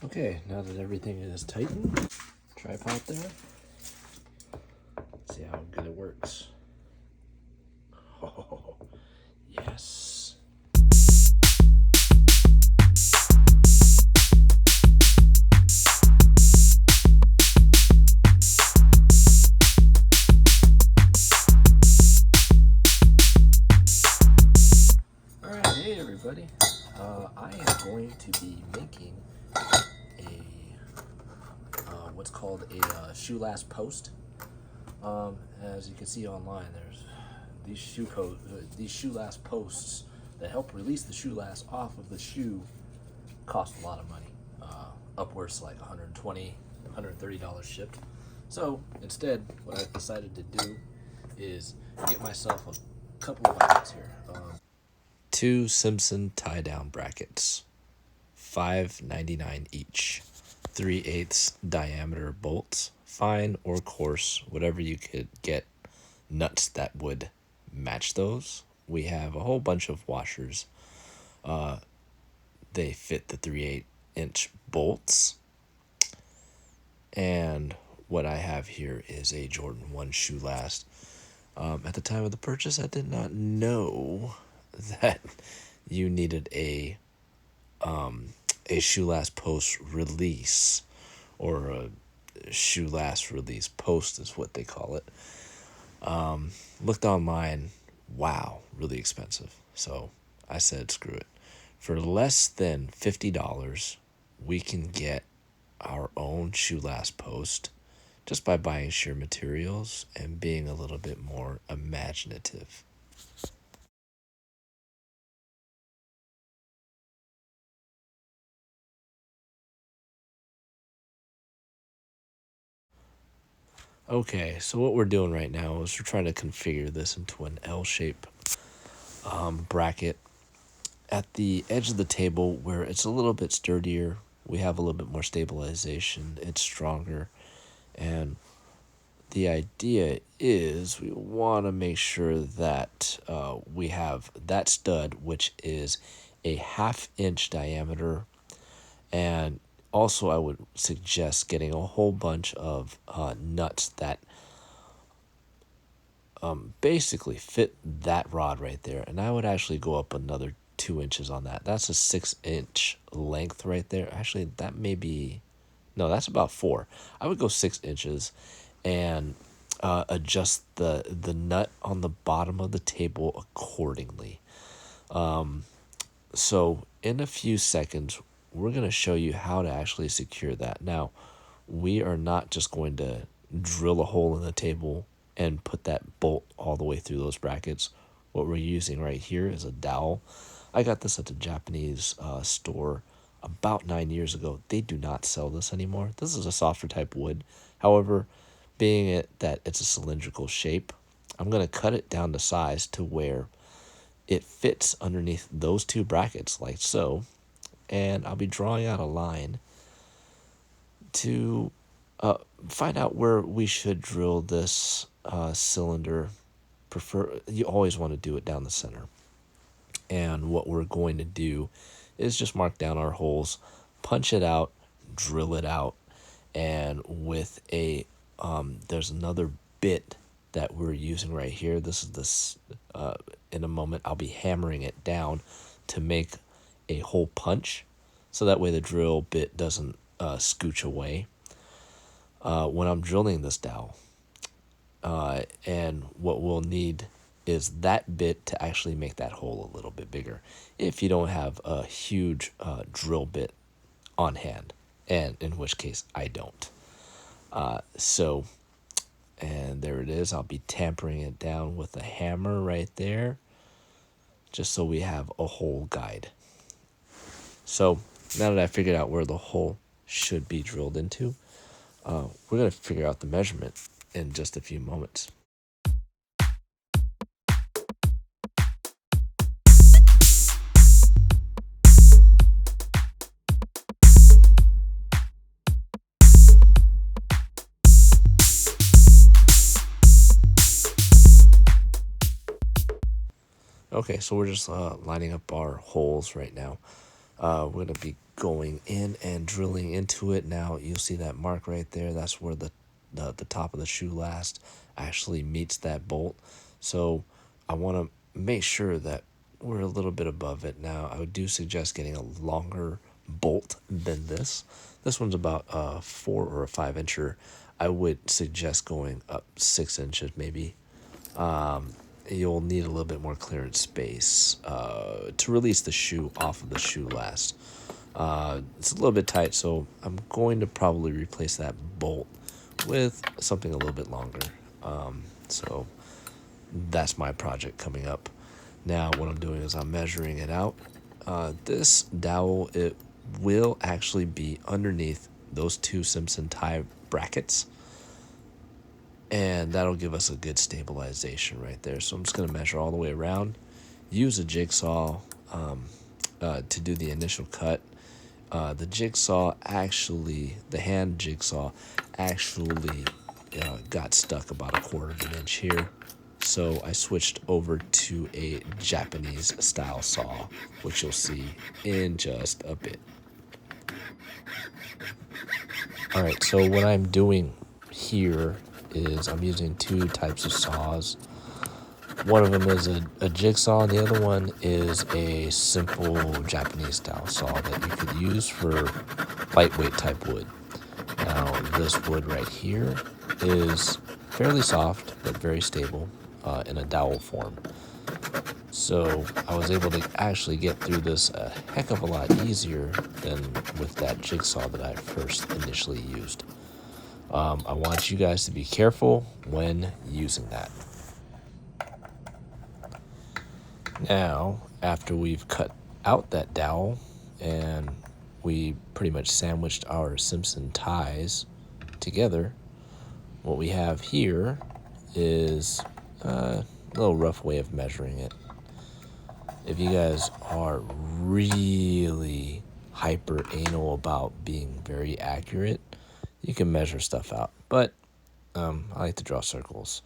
Okay, now that everything is tightened, tripod there. Let's see how good it works. Oh, yes. Alright, hey everybody. I am going to be making a what's called a shoe last post. As you can see online, there's these shoe last posts that help release the shoe last off of the shoe. Cost a lot of money, upwards to like $120, $130 shipped. So instead, what I've decided to do is get myself a couple of items here. Two Simpson tie down brackets, $5.99 each. 3/8 diameter bolts, fine or coarse, whatever you could get. Nuts that would match those. We have a whole bunch of washers. They fit the 3/8 bolts. And what I have here is a Jordan 1 shoe last. At the time of the purchase, I did not know that you needed a shoe last post release, or a shoe last release post is what they call it. Looked online, wow, really expensive. So I said, screw it. For less than $50, we can get our own shoe last post just by buying sheer materials and being a little bit more imaginative. Okay, so what we're doing right now is we're trying to configure this into an L-shape bracket. At the edge of the table where it's a little bit sturdier, we have a little bit more stabilization, it's stronger, and the idea is we want to make sure that we have that stud, which is a 1/2 inch diameter. And also I would suggest getting a whole bunch of nuts that basically fit that rod right there. And I would actually go up another 2 inches on that. That's a 6-inch length right there. Actually, that may be, no, that's about 4. I would go 6 inches and adjust the nut on the bottom of the table accordingly. So in a few seconds, we're going to show you how to actually secure that. Now, we are not just going to drill a hole in the table and put that bolt all the way through those brackets. What we're using right here is a dowel. I got this at the Japanese store about 9 years ago. They do not sell this anymore. This is a softer type wood. However, being that it's a cylindrical shape, I'm going to cut it down to size to where it fits underneath those two brackets like so. And I'll be drawing out a line to find out where we should drill this cylinder. You always want to do it down the center. And what we're going to do is just mark down our holes, punch it out, drill it out, and with a there's another bit that we're using right here. This is this. In a moment, I'll be hammering it down to make a hole punch, so that way the drill bit doesn't scooch away when I'm drilling this dowel. And what we'll need is that bit to actually make that hole a little bit bigger if you don't have a huge drill bit on hand, and in which case I don't. And there it is. I'll be tampering it down with a hammer right there, just so we have a hole guide. So now that I figured out where the hole should be drilled into, we're going to figure out the measurement in just a few moments. Okay, so we're just lining up our holes right now. We're going to be going in and drilling into it. Now you'll see that mark right there. That's where the top of the shoe last actually meets that bolt. So I want to make sure that we're a little bit above it. Now I would do suggest getting a longer bolt than this. This one's about a 4 or 5 incher. I would suggest going up 6 inches maybe. You'll need a little bit more clearance space to release the shoe off of the shoe last. It's a little bit tight, so I'm going to probably replace that bolt with something a little bit longer. So that's my project coming up. Now what I'm doing is I'm measuring it out. This dowel, it will actually be underneath those two Simpson tie brackets, and that'll give us a good stabilization right there. So I'm just going to measure all the way around, use a jigsaw to do the initial cut. The jigsaw actually, the hand jigsaw actually got stuck about 1/4 of an inch here. So I switched over to a Japanese style saw, which you'll see in just a bit. All right, so what I'm doing here is I'm using 2 types of saws. One of them is a jigsaw, and the other one is a simple Japanese style saw that you could use for lightweight type wood. Now, this wood right here is fairly soft but very stable in a dowel form. So I was able to actually get through this a heck of a lot easier than with that jigsaw that I first initially used. I want you guys to be careful when using that. Now, after we've cut out that dowel and we pretty much sandwiched our Simpson ties together, what we have here is a little rough way of measuring it. If you guys are really hyper anal about being very accurate, you can measure stuff out. But I like to draw circles.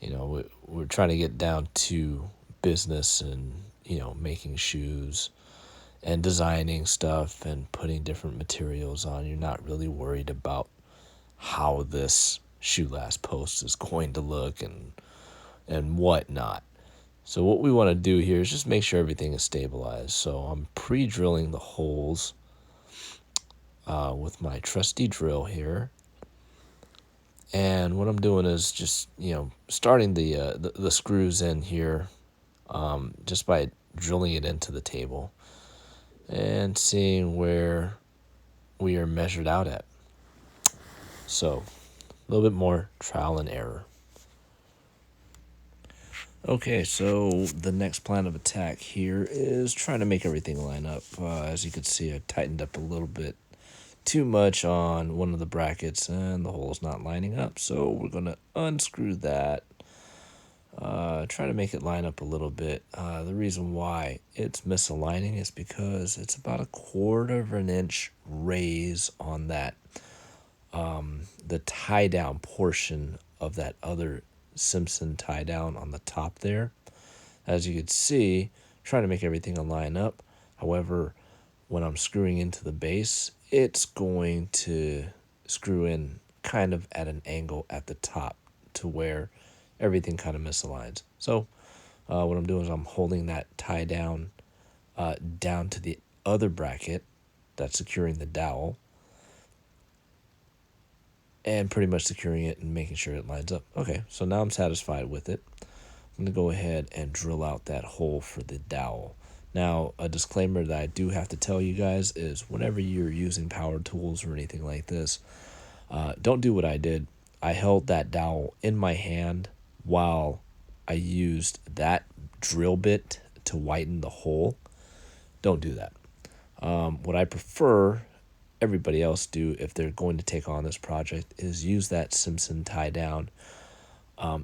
You know, we're trying to get down to business and, you know, making shoes and designing stuff and putting different materials on. You're not really worried about how this shoe last post is going to look and whatnot. So what we want to do here is just make sure everything is stabilized. So I'm pre-drilling the holes with my trusty drill here. And what I'm doing is just, you know, starting the screws in here just by drilling it into the table and seeing where we are measured out at. So a little bit more trial and error. Okay, so the next plan of attack here is trying to make everything line up. As you can see, I tightened up a little bit too much on one of the brackets and the hole's not lining up. So we're going to unscrew that. Try to make it line up a little bit. The reason why it's misaligning is because it's about 1/4 of an inch raise on that, the tie down portion of that other Simpson tie down on the top there. As you can see, trying to make everything line up. However, when I'm screwing into the base, it's going to screw in kind of at an angle at the top to where everything kind of misaligns. So what I'm doing is I'm holding that tie down down to the other bracket that's securing the dowel and pretty much securing it and making sure it lines up. Okay, so now I'm satisfied with it. I'm going to go ahead and drill out that hole for the dowel. Now, a disclaimer that I do have to tell you guys is whenever you're using power tools or anything like this, don't do what I did. I held that dowel in my hand while I used that drill bit to whiten the hole. Don't do that. What I prefer everybody else do if they're going to take on this project is use that Simpson tie down.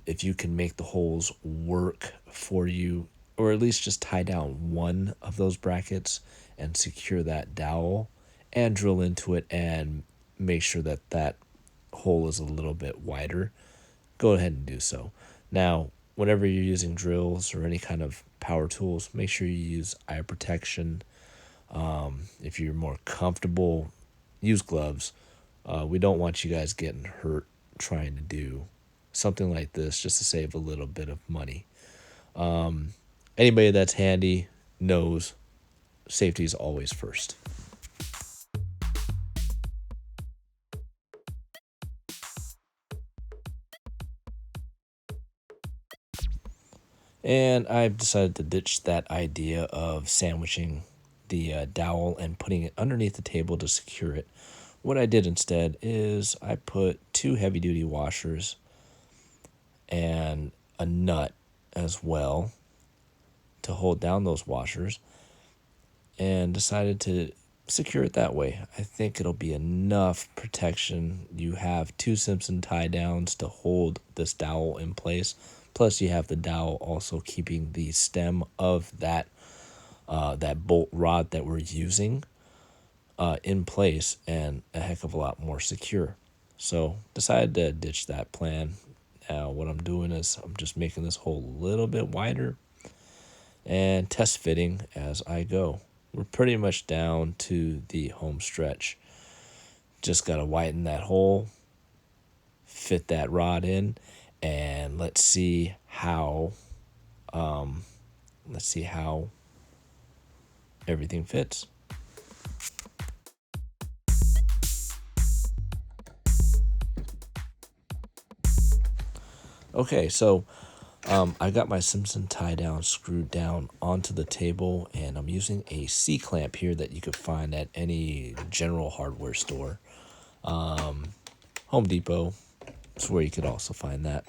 If you can make the holes work for you, or at least just tie down one of those brackets and secure that dowel and drill into it and make sure that that hole is a little bit wider, go ahead and do so. Now, whenever you're using drills or any kind of power tools, make sure you use eye protection. If you're more comfortable, use gloves. We don't want you guys getting hurt trying to do something like this just to save a little bit of money. Anybody that's handy knows safety is always first. And I've decided to ditch that idea of sandwiching the dowel and putting it underneath the table to secure it. What I did instead is I put two heavy duty washers and a nut as well to hold down those washers, and decided to secure it that way. I think it'll be enough protection. You have two Simpson tie downs to hold this dowel in place. Plus, you have the dowel also keeping the stem of that bolt rod that we're using in place and a heck of a lot more secure. So, decided to ditch that plan. Now, what I'm doing is I'm just making this hole a little bit wider and test fitting as I go. We're pretty much down to the home stretch. Just got to widen that hole, fit that rod in, and let's see how everything fits. Okay, so I got my Simpson tie down screwed down onto the table, and I'm using a C clamp here that you could find at any general hardware store. Home Depot is where you could also find that.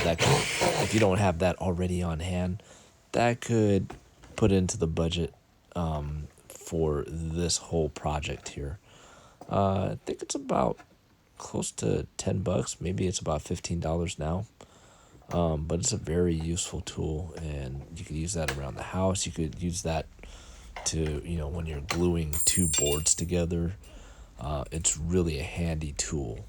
That could, if you don't have that already on hand, that could put into the budget for this whole project here. I think it's about close to $10. Maybe it's about $15 now. But it's a very useful tool, and you could use that around the house. You could use that to, when you're gluing two boards together. It's really a handy tool.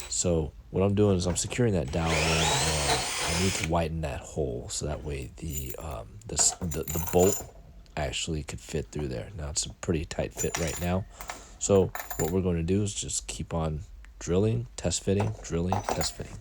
So what I'm doing is I'm securing that dowel in, and I need to widen that hole so that way the bolt actually could fit through there. Now it's a pretty tight fit right now. So what we're going to do is just keep on drilling, test fitting, drilling, test fitting.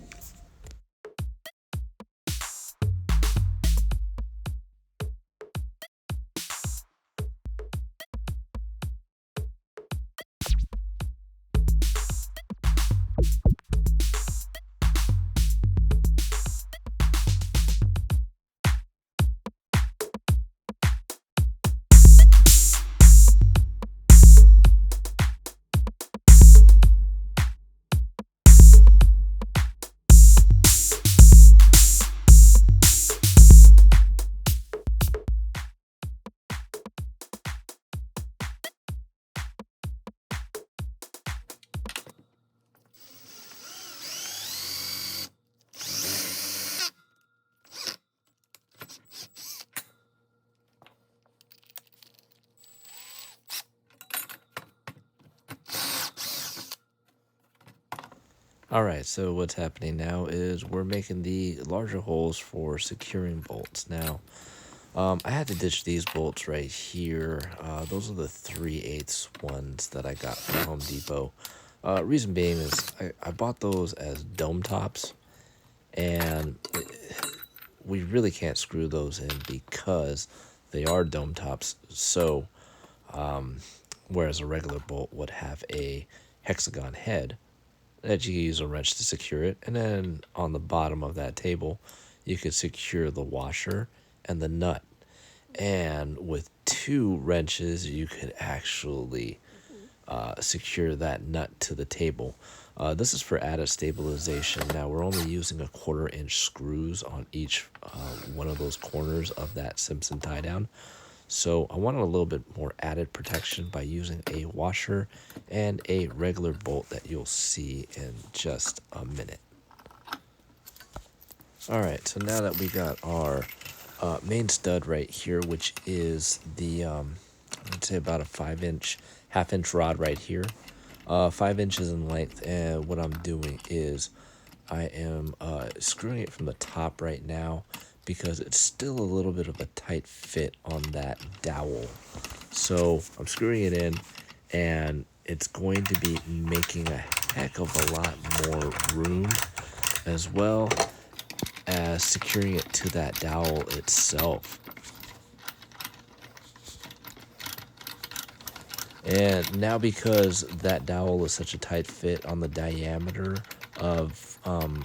All right, so what's happening now is we're making the larger holes for securing bolts. Now, I had to ditch these bolts right here. Those are the 3/8 ones that I got from Home Depot. Reason being is I bought those as dome tops, and we really can't screw those in because they are dome tops. So, whereas a regular bolt would have a hexagon head, that you use a wrench to secure it, and then on the bottom of that table you could secure the washer and the nut, and with two wrenches you could actually secure that nut to the table. This is for added stabilization. Now we're only using a 1/4 inch screws on each one of those corners of that Simpson tie down. So I wanted a little bit more added protection by using a washer and a regular bolt that you'll see in just a minute. All right, so now that we got our main stud right here, which is the, I'd say about a 5-inch, half-inch rod right here, 5 inches in length. And what I'm doing is I am screwing it from the top right now because it's still a little bit of a tight fit on that dowel. So I'm screwing it in, and it's going to be making a heck of a lot more room, as well as securing it to that dowel itself. And now, because that dowel is such a tight fit on the diameter of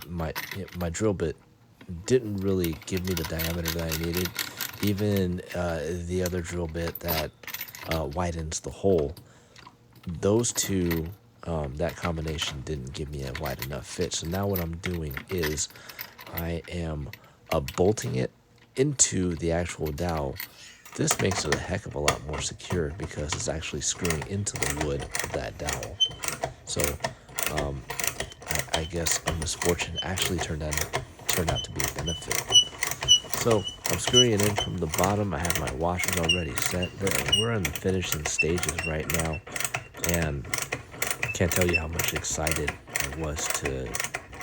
my drill bit, didn't really give me the diameter that I needed. Even the other drill bit that widens the hole, those two, that combination didn't give me a wide enough fit. So now what I'm doing is I am bolting it into the actual dowel. This makes it a heck of a lot more secure because it's actually screwing into the wood of that dowel. So I guess a misfortune actually turned out to be a benefit. So I'm screwing it in from the bottom. I have my washers already set. We're in the finishing stages right now, and can't tell you how much excited I was to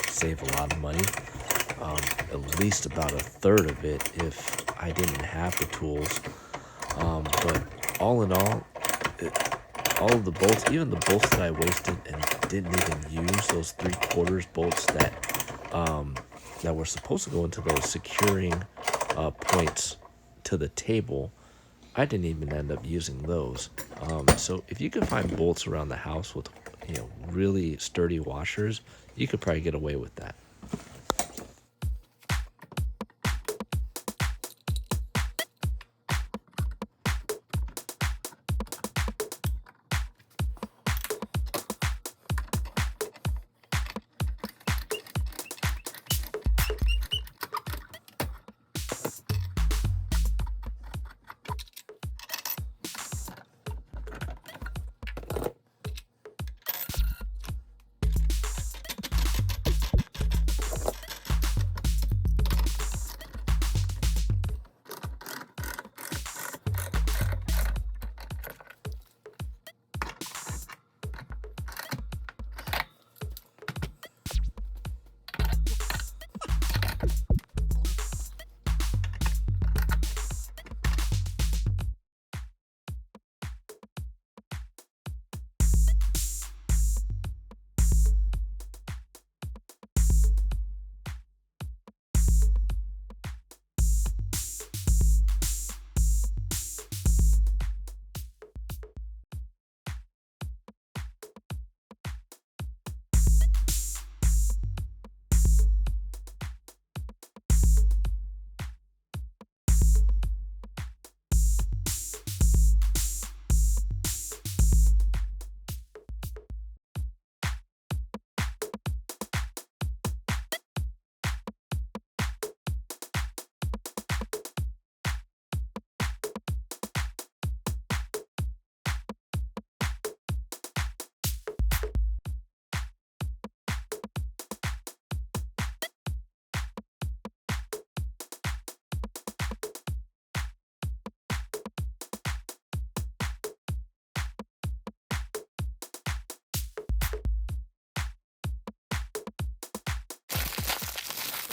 save a lot of money. At least about a third of it if I didn't have the tools. But all in all of the bolts, even the bolts that I wasted and didn't even use, those 3/4 bolts that were supposed to go into those securing points to the table, I didn't even end up using those. So if you can find bolts around the house with really sturdy washers, you could probably get away with that.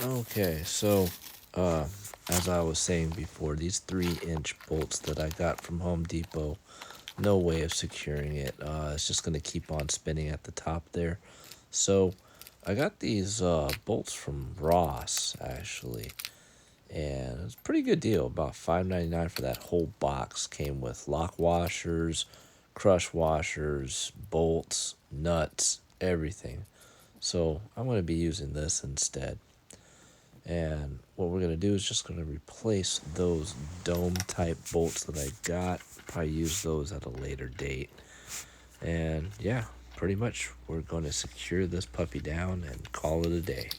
Okay, so uh, as I was saying before, these 3-inch bolts that I got from Home Depot, no way of securing it. It's just going to keep on spinning at the top there. So I got these bolts from Ross, actually, and it's a pretty good deal, about $5.99 for that whole box. Came with lock washers, crush washers, bolts, nuts, everything. So I'm going to be using this instead. And what we're going to do is just going to replace those dome type bolts that I got. Probably use those at a later date. And yeah, pretty much we're going to secure this puppy down and call it a day.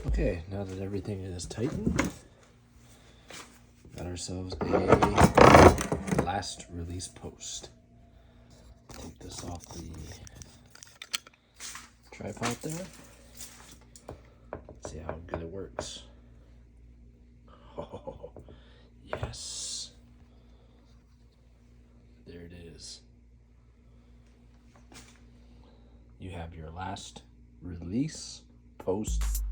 Okay, now that everything is tightened, got ourselves a last release post. Take this off the tripod there. See how good it works. Oh, yes. There it is. You have your last release post